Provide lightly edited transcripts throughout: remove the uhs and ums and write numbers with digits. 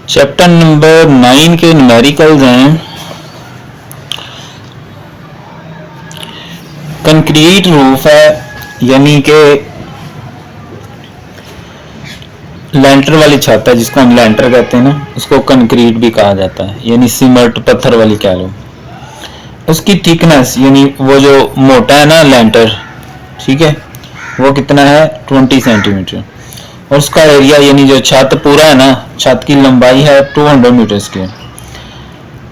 Chapter number 9 के numericals हैं। Concrete roof है, यानी कि लेंटर वाली छत है, जिसको हम लेंटर कहते हैं ना, उसको कंक्रीट भी कहा जाता है, यानी सीमेंट पत्थर वाली कह लो। उसकी थिकनेस यानी वो जो मोटा है ना लेंटर, ठीक है, वो कितना है 20 सेंटीमीटर। और उसका एरिया यानी जो छत पूरा है ना, छत की लंबाई है 200 मीटर स्क्वायर।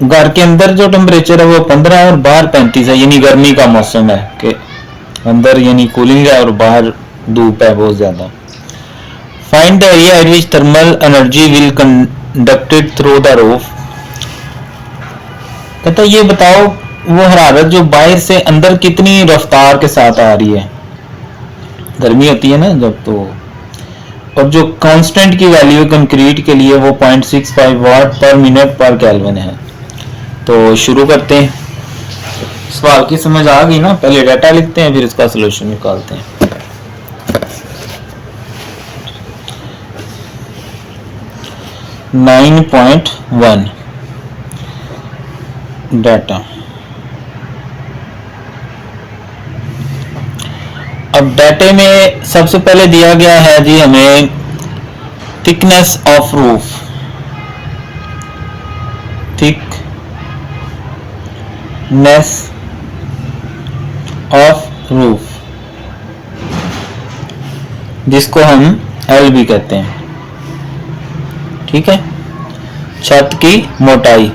घर के अंदर जो टेम्परेचर है वो 15 है और बाहर 35 है, यानी गर्मी का मौसम है कि अंदर यानी कूलिंग है और बाहर धूप है बहुत ज्यादा। Find the area at which thermal energy will conducted through the roof. कहता है ये बताओ वो हरारत जो बाहर से अंदर कितनी रफ्तार के साथ आ रही है, गर्मी होती है ना जब, तो और जो कांस्टेंट की वैल्यू कंक्रीट के लिए वो 0.65 वाट पर मिनट पर केल्विन है। तो शुरू करते हैं। सवाल की समझ आ गई ना, पहले डाटा लिखते हैं फिर इसका सलूशन निकालते हैं। Nine point one data. अब डाटे में सबसे पहले दिया गया है जी हमें thickness of roof, thickness of roof, जिसको हम एल भी कहते हैं, ठीक है। छत की मोटाई,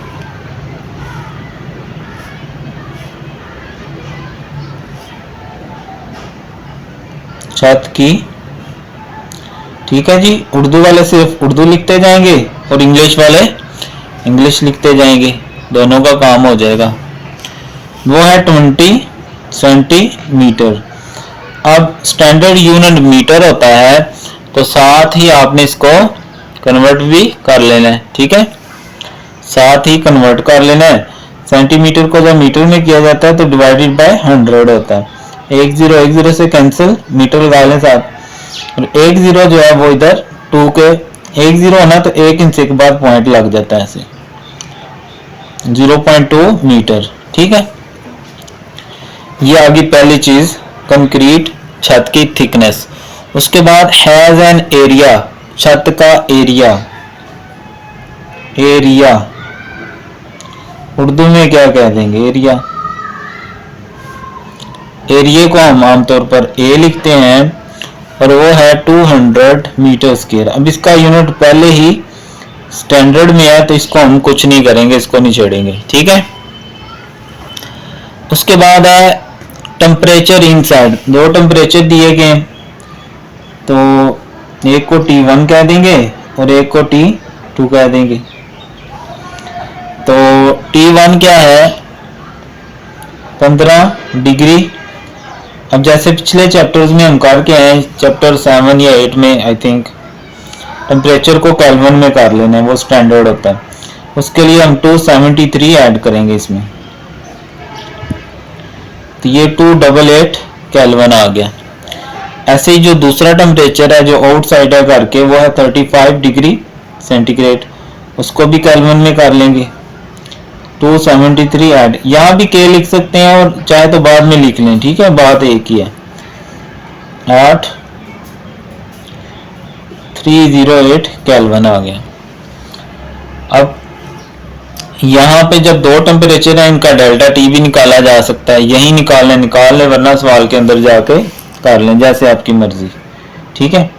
छत की, ठीक है जी। उर्दू वाले सिर्फ उर्दू लिखते जाएंगे और इंग्लिश वाले इंग्लिश लिखते जाएंगे, दोनों का काम हो जाएगा। वो है 20 सेंटीमीटर। अब स्टैंडर्ड यूनिट मीटर होता है, तो साथ ही आपने इसको कन्वर्ट भी कर लेना है, ठीक है, साथ ही कन्वर्ट कर लेना है। सेंटीमीटर को जब मीटर में किया जाता है तो डिवाइडेड बाय 100 होता है। एक जीरो से कैंसिल, मीटर लगा लें साथ, और एक जीरो जो है वो इधर 2 के, एक जीरो होना तो एक इंच के बाद पॉइंट लग जाता है ऐसे, 0.2 मीटर, ठीक है। ये आ गई पहली चीज, कंक्रीट छत की थिकनेस। उसके बाद हैज एन एरिया, छत का एरिया, एरिया उर्दू में क्या कह देंगे, एरिया। एरिया को हम आमतौर पर ए लिखते हैं और वो है 200 मीटर स्क्वायर। अब इसका यूनिट पहले ही स्टैंडर्ड में है तो इसको हम कुछ नहीं करेंगे, इसको नहीं छेड़ेंगे, ठीक है। उसके बाद है टेम्परेचर इनसाइड। दो टेम्परेचर दिए गए, तो एक को T1 कह देंगे और एक को T2 कह देंगे। तो T1 क्या है 15 डिग्री। अब जैसे पिछले चैप्टर्स में हम करके आए, चैप्टर 7 या 8 में आई थिंक, टेम्परेचर को केल्विन में कर लेना है, वो स्टैंडर्ड होता है। उसके लिए हम 273 ऐड करेंगे इसमें, तो ये 288 केल्विन आ गया। ऐसे ही जो दूसरा टेम्परेचर है जो आउटसाइड है करके, वो है 35 डिग्री सेंटीग्रेड, उसको भी केल्विन में कर लेंगे। 273 ऐड, यहाँ भी के लिख सकते हैं और चाहे तो बाद में लिख लें, ठीक है, बात एक ही है। 8308 केल्विन आ गया। अब यहाँ पे जब दो टेम्परेचर है, इनका डेल्टा टी भी निकाला जा सकता है, यही निकाल लें वरना सवाल के अंदर जाके कर लें, जैसे आपकी मर्जी, ठीक है।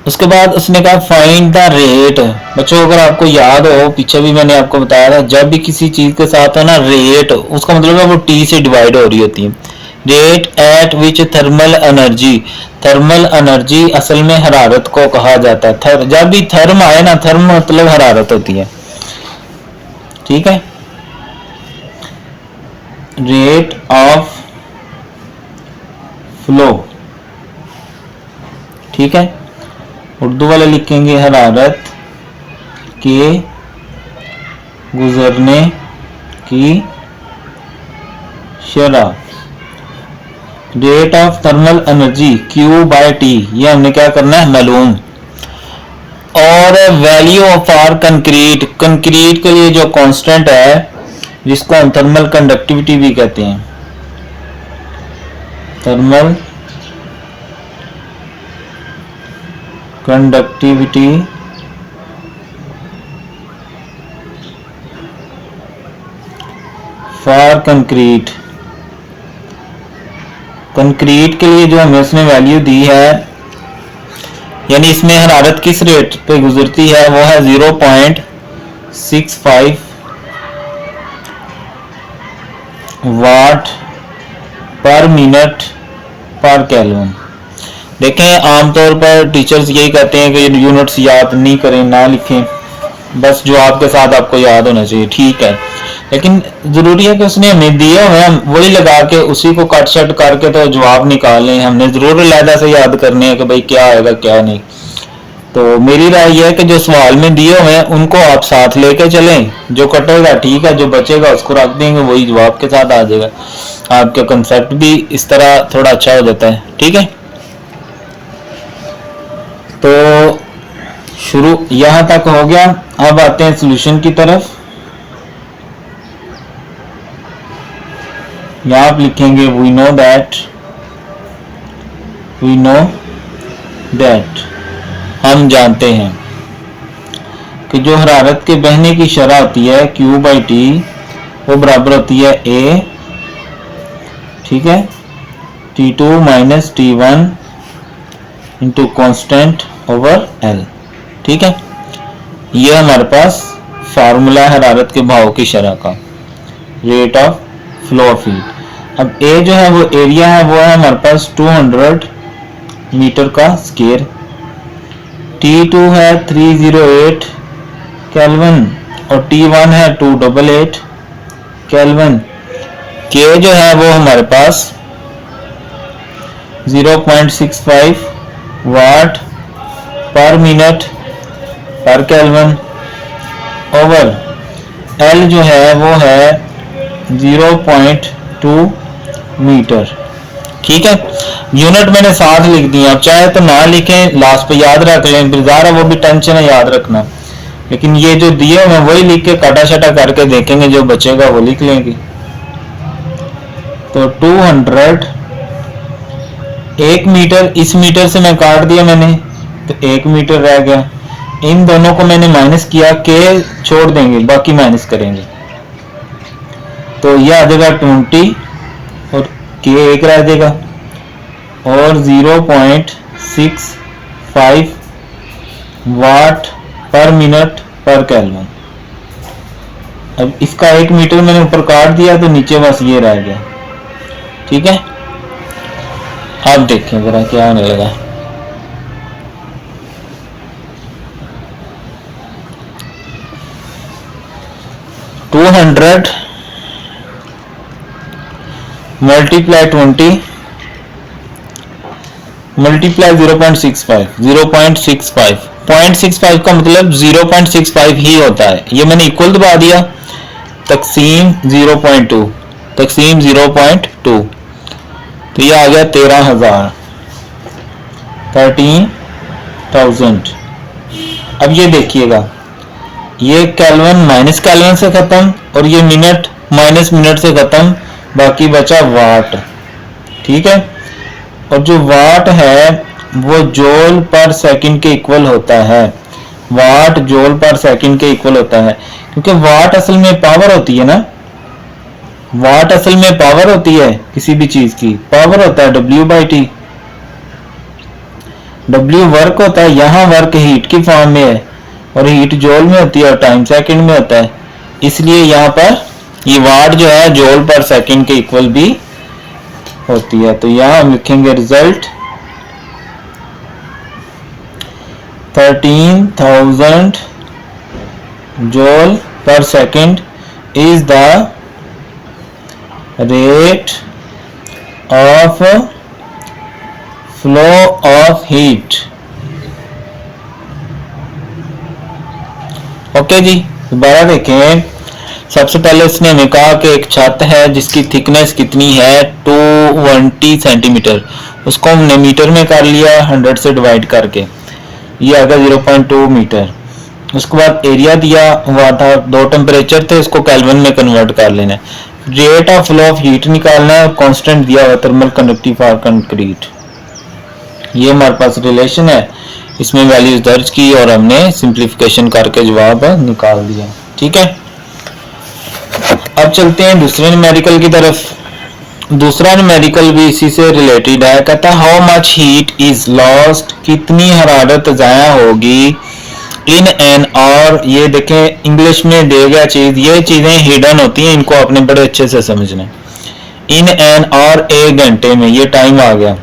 उसके बाद उसने कहा फाइंड द रेट। बच्चों अगर आपको याद हो, पीछे भी मैंने आपको बताया था, जब भी किसी चीज के साथ है ना रेट, उसका मतलब है वो टी से डिवाइड हो रही होती है। Rate at which thermal energy, thermal energy असल में हरारत को कहा जाता है। जब भी थर्म आए ना, थर्म मतलब हरारत होती है, ठीक है। रेट ऑफ फ्लो, ठीक है, उर्दू वाले लिखेंगे हरारत के गुजरने की शरह। Rate of thermal energy Q/T, ये हमने क्या करना है मालूम। और बाद है value of R concrete. Concrete के लिए जो कांस्टेंट है जिसको हम थर्मल कंडक्टिविटी भी कहते हैं, thermal conductivity for concrete. Concrete के लिए जो हमें उसने वैल्यू दी है, यानी इसमें हरारत किस रेट पे गुजरती है, वो है 0.65 वाट पर मिनट पर केल्विन। देखें आमतौर पर टीचर्स यही कहते हैं कि यूनिट्स याद नहीं करें, ना लिखें, बस जवाब के साथ आपको याद होना चाहिए, ठीक है। लेकिन जरूरी है कि उसने हमें दिए हुए हम वही लगा के उसी को कट शट करके तो जवाब निकाल लें, हमने जरूर अलहदा से याद करने हैं कि भाई क्या आएगा क्या नहीं। तो मेरी राय यह है कि जो सवाल में दिए हुए हैं उनको आप साथ लेके चलें, जो कटेगा ठीक है, जो बचेगा उसको रख देंगे, वही जवाब के साथ आ जाएगा। आपका कंसेप्ट भी इस तरह थोड़ा अच्छा हो जाता है, ठीक है। तो शुरू यहां तक हो गया, अब आते हैं सॉल्यूशन की तरफ। यहां आप लिखेंगे वी नो दैट, हम जानते हैं कि जो हरारत के बहने की शरह होती है Q/T वो बराबर होती है A, ठीक है, T2 minus T1 into constant over L, ठीक है। ये हमारे पास फार्मूला है हरारत के भाव की शरह का, rate of flow of heat. अब A जो है वो एरिया है, वो है हमारे पास 200 मीटर का स्क्वायर, T2 है 308 केल्विन और T1 है 288 केल्विन। K जो है वो हमारे पास 0.65 वाट पर मिनट पर केल्विन ओवर L जो है वो है 0.2 मीटर, ठीक है। यूनिट मैंने साथ लिख दी, आप चाहे तो ना लिखें, लास्ट पे याद रख लें, इंतजार है वो भी टेंशन है याद रखना, लेकिन ये जो दिए हुए वही लिख के काटा छटा करके देखेंगे, जो बचेगा वो लिख लेंगे। तो 200 1 मीटर, इस मीटर से मैं काट दिया मैंने तो 1 मीटर रह गया, इन दोनों को मैंने माइनस किया, के छोड़ देंगे बाकी माइनस करेंगे, तो यह आ जाएगा 20 और के एक रह जाएगा और 0.65 वाट पर मिनट पर केल्विन। अब इसका 1 मीटर मैंने ऊपर काट दिया तो नीचे बस ये रह गया, ठीक है। अब देखें जरा क्या होने लगा। $200 मल्टीप्लाई 20 मल्टीप्लाई 0.65 का मतलब 0.65 ही होता है, ये मैंने इक्वल दबा दिया, तकसीम 0.2 तकसीम 0.2, तो ये आ गया 13,000। अब ये देखिएगा, ये केल्विन माइनस केल्विन से खत्म और ये मिनट माइनस मिनट से खत्म, बाकी बचा वाट, ठीक है। और जो वाट है वो जूल पर सेकंड के इक्वल होता है, वाट जूल पर सेकंड के इक्वल होता है, क्योंकि वाट असल में पावर होती है ना, वाट असल में पावर होती है, किसी भी चीज की पावर होता है W/T, W वर्क होता है, यहाँ वर्क हीट की फॉर्म में है और हीट जूल में होती है और टाइम सेकंड में होता है, इसलिए यहाँ पर ये वाट जो है जूल पर सेकंड के इक्वल भी होती है। तो यहाँ हम लिखेंगे result 13,000 joule per second is the rate of flow of heat. Okay जी, दोबारा देखें। सबसे पहले उसने हमें कहा कि एक छत है जिसकी थिकनेस कितनी है 220 सेंटीमीटर, उसको हमने मीटर में कर लिया 100 से डिवाइड करके, ये आ गया 0.2 मीटर। उसके बाद एरिया दिया हुआ था, दो टेम्परेचर थे, इसको केल्विन में कन्वर्ट कर लेना है। Rate of flow of heat निकालना है और कांस्टेंट दिया हुआ थर्मल कंडक्टिव फॉर कंक्रीट। ये हमारे पास रिलेशन है, इसमें वैल्यूज दर्ज की और हमने सिंप्लीफिकेशन करके जवाब निकाल दिया। ठीक है, अब चलते हैं दूसरे न्यूमेरिकल की तरफ। दूसरा न्यूमेरिकल भी इसी से रिलेटेड है। कहता है how much heat is lost, कितनी हरारत जाया होगी इन एन, और ये देखें इंग्लिश में दे गया चीज, ये चीजें हिडन होती हैं, इनको आपने बड़े अच्छे से समझना। इन एन और 1 घंटे में, ये टाइम आ गया।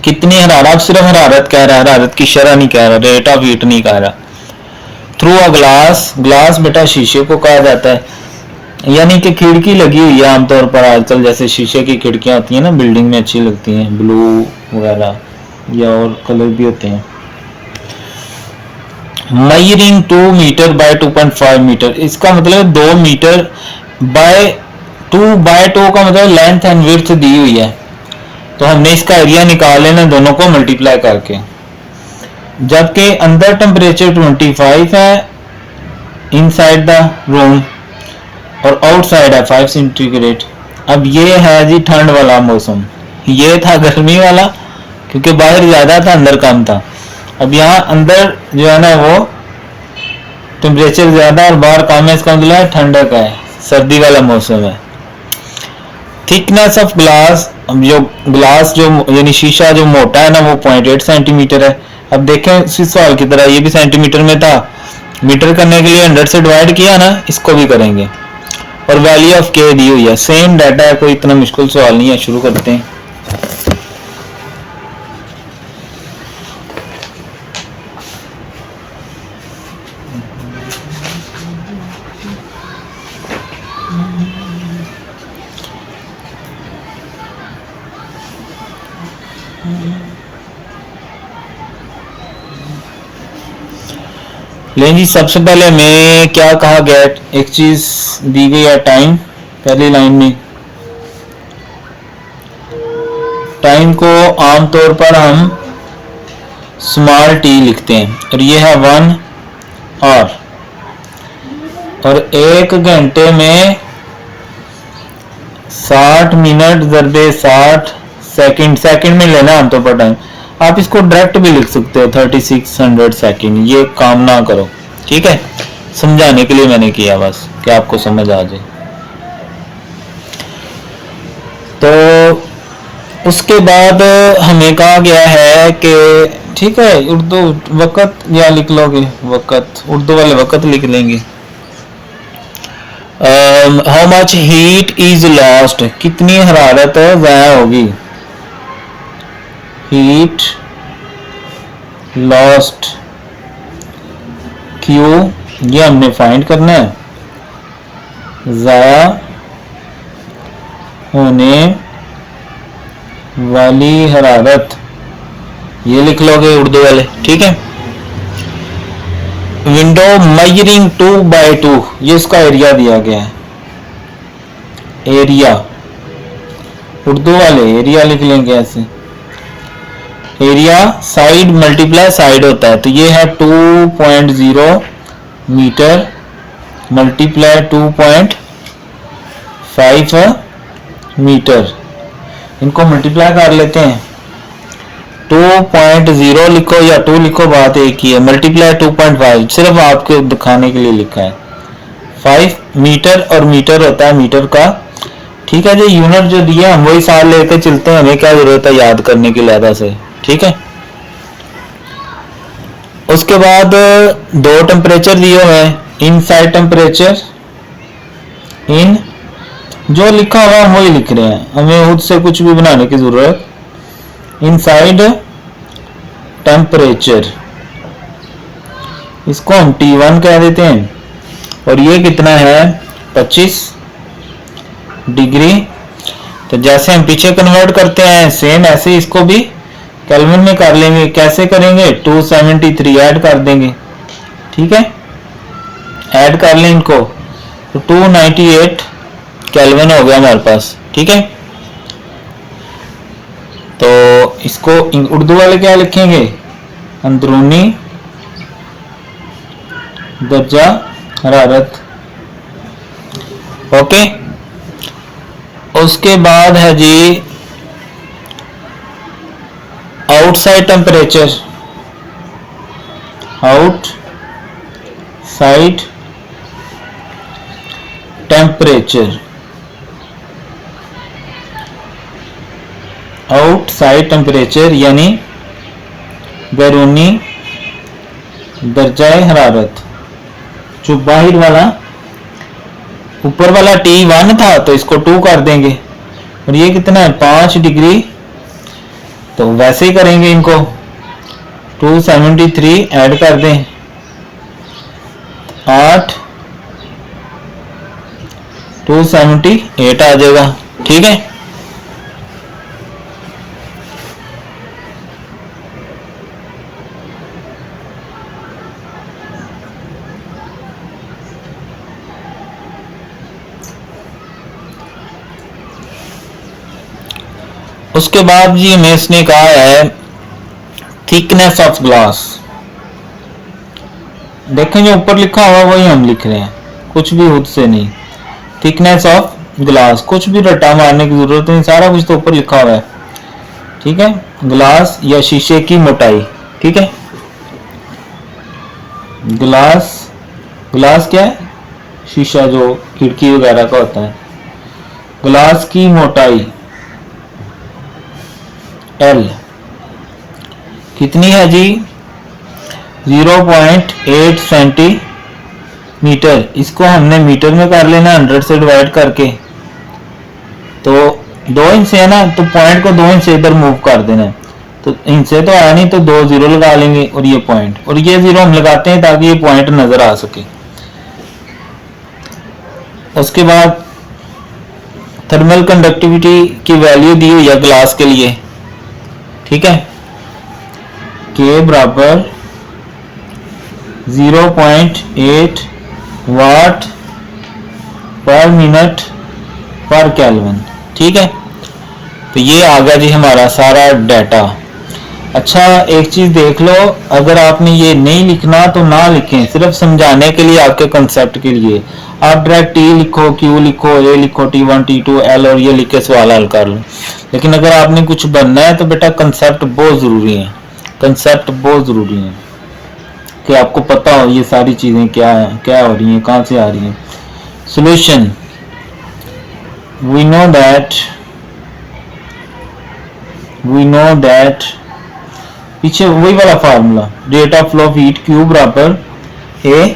कितनी हरारत, सिर्फ हरारत कह रहा है, हरारत की शरह नहीं कह रहा, रेट ऑफ हीट नहीं कह रहा। थ्रू अ ग्लास, ग्लास बेटा शीशे को कहा जाता है, यानी कि खिड़की लगी हुई है आमतौर पर आजकल, जैसे शीशे की खिड़कियां होती हैं ना, बिल्डिंग में अच्छी लगती हैं, ब्लू वगैरह या और कलर भी होते हैं। मेजरिंग 2 मीटर बाय 2.5 मीटर, इसका मतलब 2 मीटर बाय 2 का मतलब लेंथ एंड विड्थ दी हुई है, तो हमने इसका एरिया निकाल लेना दोनों को मल्टीप्लाई करके। जबकि अंदर टेम्परेचर 25 है इनसाइड द रूम और आउटसाइड है 5 सेंटीग्रेड। अब ये है जी ठंड वाला मौसम, ये था गर्मी वाला, क्योंकि बाहर ज्यादा था अंदर कम था। अब यहाँ अंदर जो है ना वो टेम्परेचर ज्यादा और बाहर कम है, इसका मतलब है ठंडक है, सर्दी वाला मौसम है। थिकनेस ऑफ ग्लास, जो ग्लास जो यानी शीशा जो मोटा है ना वो 0.8 सेंटीमीटर है। अब देखें इसी सवाल की तरह, ये भी सेंटीमीटर में था, मीटर करने के लिए 100 से डिवाइड किया ना, इसको भी करेंगे। और वैल्यू ऑफ के दी हुई है, सेम डाटा है, कोई इतना मुश्किल सवाल नहीं है। शुरू करते हैं। लेकिन जी सबसे पहले मैं क्या कहा गया, एक चीज दी गई है टाइम, पहली लाइन में टाइम को आमतौर पर हम स्मॉल टी लिखते हैं, और ये है 1 और 1 घंटे में 60 मिनट ज़रबे 60 सेकंड, सेकंड में लेना आमतौर पर टाइम। आप इसको डायरेक्ट भी लिख सकते हो 3600 सेकंड, ये काम ना करो, ठीक है, समझाने के लिए मैंने किया बस कि आपको समझ आ जाए। तो उसके बाद हमें कहा गया है कि ठीक है उर्दू वक़्त या लिख लोगे, वक़्त उर्दू वाले वक़्त लिख लेंगे। How much heat is lost, कितनी हरारत ज़ाया होगी, हीट लॉस्ट क्यू, ये हमने फाइंड करना है, ज़ाया होने वाली हरारत, ये लिख लोगे उर्दू वाले, ठीक है। विंडो मेजरिंग 2x2, ये इसका एरिया दिया गया है, एरिया उर्दू वाले एरिया लिख लेंगे ऐसे, एरिया साइड मल्टीप्लाई साइड होता है, तो ये है 2.0 मीटर मल्टीप्लाई 2.5 मीटर, इनको मल्टीप्लाई कर लेते हैं। 2.0 लिखो या 2 लिखो, बात एक ही है, मल्टीप्लाई 2.5 सिर्फ आपके दिखाने के लिए लिखा है। 5 मीटर और मीटर होता है मीटर का, ठीक है जी। यूनिट जो दिया हम वही साल लेके चलते हैं, हमें क्या जरूरत है याद करने की लिहाजा से, ठीक है। उसके बाद 2 टेम्परेचर दिए हुए हैं, इनसाइड टेम्परेचर, इन जो लिखा हुआ हम वही लिख रहे हैं, हमें खुद से कुछ भी बनाने की जरूरत। इनसाइड टेम्परेचर, इसको हम T1 कह देते हैं, और ये कितना है 25 डिग्री। तो जैसे हम पीछे कन्वर्ट करते हैं सेम ऐसे इसको भी केल्विन में कर लेंगे। कैसे करेंगे, 273 ऐड कर देंगे, ठीक है, ऐड कर लें इनको, तो 298 केल्विन हो गया हमारे पास, ठीक है। तो इसको उर्दू वाले क्या लिखेंगे, अंदरूनी दर्जा हरारत। ओके, उसके बाद है जी outside temperature. Outside temperature, outside temperature यानी बैरूनी दर्जा हरारत। जो बाहर वाला, ऊपर वाला T1 था तो इसको 2 कर देंगे, और ये कितना है 5 डिग्री, तो वैसे ही करेंगे इनको 273 ऐड कर दें, 8 278 आ जाएगा। ठीक है, उसके बाद जी हमें इसने कहा है थिकनेस ऑफ ग्लास। देखें जो ऊपर लिखा हुआ वही हम लिख रहे हैं, कुछ भी खुद से नहीं। थिकनेस ऑफ ग्लास, कुछ भी रट्टा मारने की जरूरत नहीं, सारा कुछ तो ऊपर लिखा हुआ है। ठीक है, ग्लास या शीशे की मोटाई। ठीक है, ग्लास, ग्लास क्या है, शीशा जो खिड़की वगैरह का होता है। ग्लास की मोटाई L कितनी है जी 0.8 सेंटीमीटर। इसको हमने मीटर में कर लेना 100 से डिवाइड करके, तो 2 इंच है ना, तो पॉइंट को 2 इंच से इधर मूव कर देना है। तो इंच से तो आया नहीं, तो 2 जीरो लगा लेंगे और ये पॉइंट, और ये जीरो हम लगाते हैं ताकि ये पॉइंट नजर आ सके। उसके बाद थर्मल कंडक्टिविटी की वैल्यू दी हुई है ग्लास के लिए। ठीक है, K बराबर 0.8 वाट पर मिनट पर केल्विन। ठीक है, तो ये आ गया जी हमारा सारा डाटा। अच्छा, एक चीज देख लो, अगर आपने ये नहीं लिखना तो ना लिखें, सिर्फ समझाने के लिए, आपके कंसेप्ट के लिए। आप डायरेक्ट T लिखो, Q लिखो, A लिखो, T1 T2 L और ये लिख के सवाल हल कर लो। लेकिन अगर आपने कुछ बनना है तो बेटा कंसेप्ट बहुत जरूरी है, कंसेप्ट बहुत जरूरी है कि आपको पता हो ये सारी चीजें क्या है, क्या हो रही हैं, कहां से आ रही हैं। सॉल्यूशन, वी नो दैट पीछे वही वाला formula, rate of flow of heat Q बराबर A।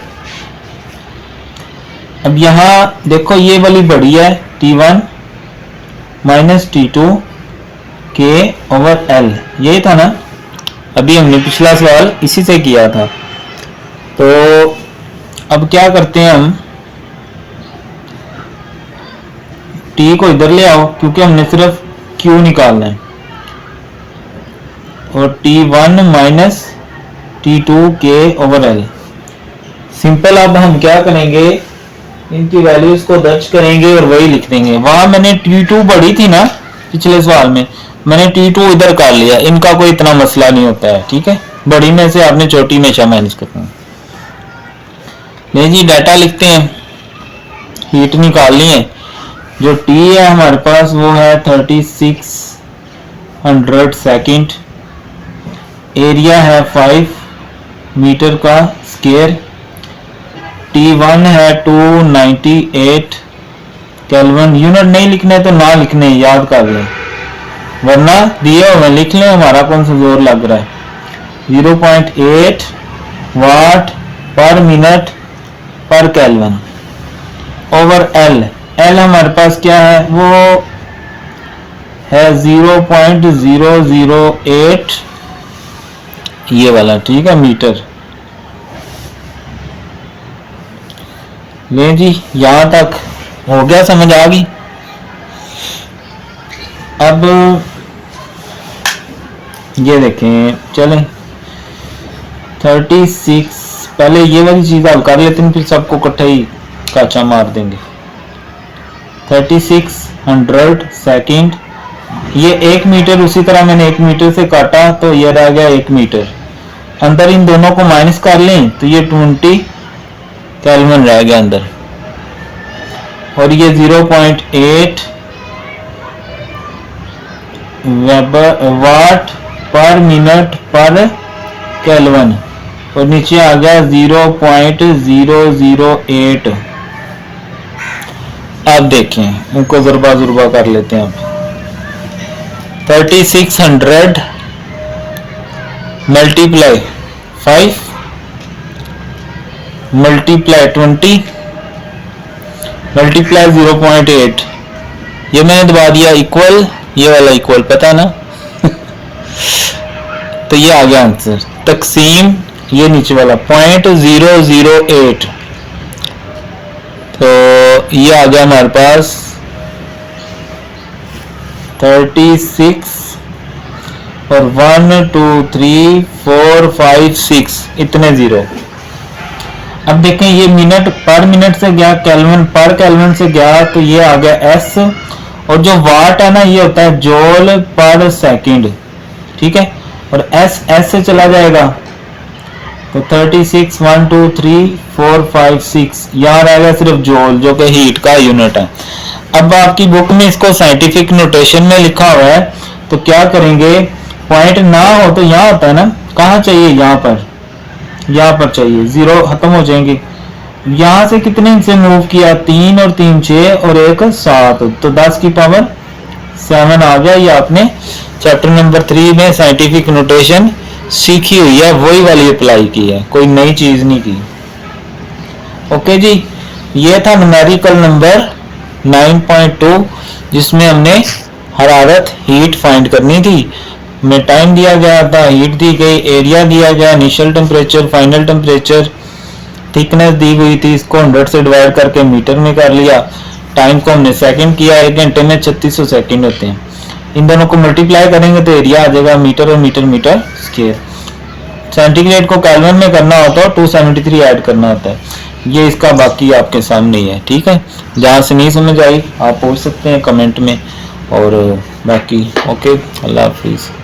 अब यहां देखो ये वाली बड़ी है T1 minus T2 K over L, यही था ना, अभी हमने पिछला सवाल इसी से किया था। तो अब क्या करते हैं हम, T को इधर ले आओ क्योंकि हमने सिर्फ Q निकालना है, और T1 minus T2 K over L। Simple, अब हम क्या करेंगे, इनकी वैल्यूज को दर्ज करेंगे और वही लिख देंगे। वहां मैंने T2 बड़ी थी ना पिछले सवाल में, मैंने T2 इधर कर लिया, इनका कोई इतना मसला नहीं होता है। ठीक है, बड़ी में से आपने छोटी हमेशा मैनेज करना है। ले जी डाटा लिखते हैं, हीट निकालनी है। जो T है हमारे पास वो है 3600 सेकेंड, एरिया है 5 मीटर का स्क्वायर, T1 है 298 केल्विन। यूनिट नहीं लिखने तो ना लिखने, याद कर लें, वरना दिए हुए लिख लें, हमारा कौन सा जोर लग रहा है। 0.8 वाट पर मिनट पर केल्विन ओवर L। L हमारे पास क्या है, वो है 0.008 ये वाला। ठीक है, मीटर। ले जी, यहां तक हो गया, समझ आ गई। अब ये देखें, चलें 36, पहले ये वाली चीज हल कर लेते हैं, फिर सबको इकट्ठा ही काचा मार देंगे। 3600 सेकेंड, ये 1 मीटर, उसी तरह मैंने 1 मीटर से काटा तो ये रह गया 1 मीटर। अंदर इन दोनों को माइनस कर लें तो ये 20 केल्विन रह गया अंदर, और ये 0.8 वाट पर मिनट पर केल्विन, और नीचे आ गया 0.008। अब देखें, इनको ज़ुरबा ज़ुरबा कर लेते हैं। अब 3600 मल्टीप्लाई 5 मल्टीप्लाई 20 मल्टीप्लाई 0.8, ये मैंने दबा दिया इक्वल, ये वाला इक्वल पता ना तो ये आ गया आंसर। तकसीम ये नीचे वाला 0.008, तो ये आ गया हमारे पास 36 और 1 2 3 4 5 6 इतने जीरो। अब देखें ये मिनट पर मिनट से गया, केल्विन पर केल्विन से गया, तो ये आ गया एस, और जो वाट है ना ये होता है जूल पर सेकंड, ठीक है, और एस एस से चला जाएगा, तो 36 1 2 3 4 5 6 यहाँ रहेगा सिर्फ जूल, जो कि हीट का यूनिट है। अब आपकी बुक में इसको साइंटिफिक नोटेशन में लिखा हुआ है, तो क्या करेंगे, पॉइंट ना हो तो यहाँ होता है ना, कहाँ चाहिए, यहाँ पर चाहिए, जीरो खत्म हो जाएंगे। यहाँ से कितने से मूव किया, 3 और 3 6 और 1 7, तो 10 की पावर 7 आ गया। ये आपने चैप्टर नंबर 3 में साइंटिफिक नोटेशन सीखी हुई है, वही वाली अप्लाई की है, कोई नई चीज नहीं की। ओके जी, ये था न्यूमेरिकल नंबर 9.2, जिसमें हमने हरारत हीट फाइंड करनी थी। में टाइम दिया गया था, हीट दी गई, एरिया दिया गया, initial temperature, final temperature, thickness दी हुई थी, इसको 100 से डिवाइड करके मीटर में कर लिया, टाइम को हमने सेकंड किया, 1 घंटे में 3600 सेकंड होते हैं। इन दोनों को मल्टीप्लाई करेंगे तो एरिया आ जाएगा मीटर और मीटर मीटर स्क्वायर। सेंटीग्रेड को केल्विन में करना होता है, 273 ऐड करना होता है। ये इसका बाकी आपके सामने ही है, ठीक है। जहाँ से नहीं समझ आई आप पूछ सकते हैं कमेंट में, और बाकी ओके, अल्लाह हाफिज़।